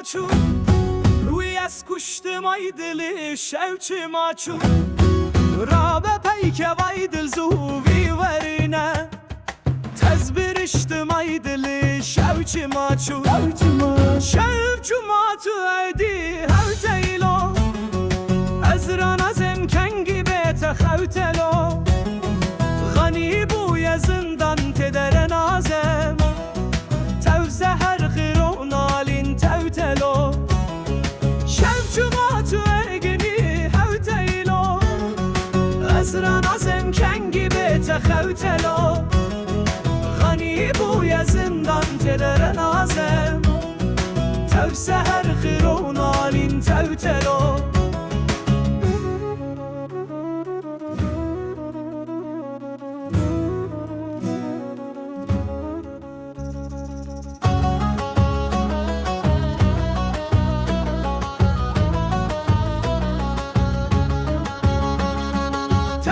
maçu Ruyes kuştum aydili şevçi maçu Rabe peyke vaydil zuvi verine Tezbir içtim aydili şevçi maçu Şevçi maçu eydi hevteylo Ezran azem kengi bete xevtelo Gani bu yazından tederen azem Tevze her gıron alin tevtelo Şevçi maçu egini hevteylo Ezran azem kengi bete xevtelo Gani bu yazından tederen azem Tevze her gıron alin tevtelo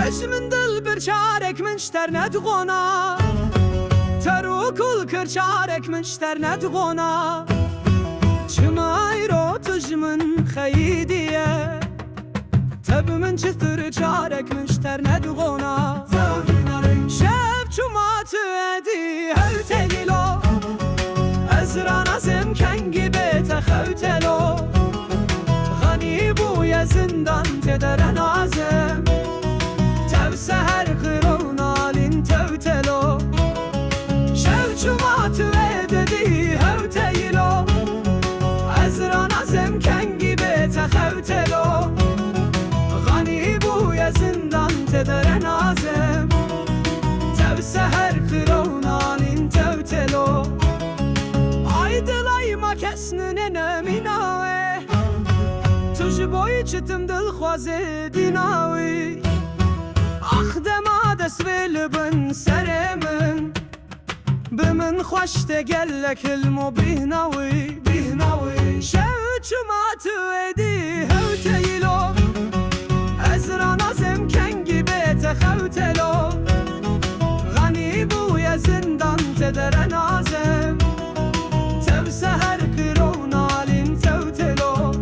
Tecmin dil bir çarek minşter nedgona Teru kul kır çarek minşter nedgona Çmayro tujmin xeyidiye Teb min çıtır çarek minşter nedgona Şef çumatı edi hevtegilo Ezran azem kengi bete xevtelo Gani bu yazından tederen azem Tevse her kırın alin tevtelo Şevçumatı ededi hevteylo Ezran azem kengi bete xevtelo Gani bu yazından tederen azem Tevse her kırın alin tevtelo Aydılayma kesnin eneminawe Tuji boy çıtım dil xwaze dinawi Ah dema desvil bin seremin Bimin xoşte gellek ilmu bihnawi Şevçumatı edi hevteylo Ezran azem kengi bete xevtelo Gani bu yazından tederen azem Tevse her kıron alin tevtelo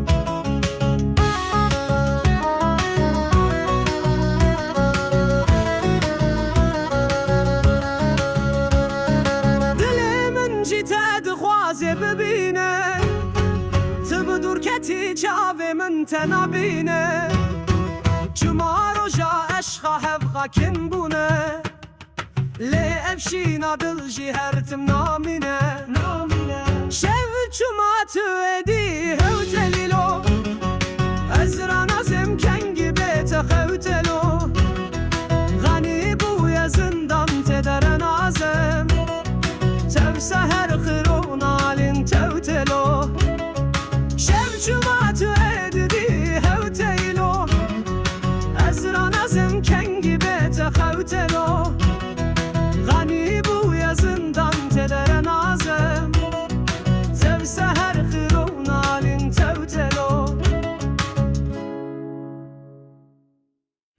ببینه تب دور کتی چاوه من تنابینه چما روژا عشقا هفقا کن بونه لی افشینا دل جی هرتم نامینه شو چما تو ادی هوتلیلو ازران ازم کنگی بیت خوتلو غنی بوی زندان تدرن آزم تفسه هر خرون alin tevtelo Şevçumatı eddi hevteylo Ezran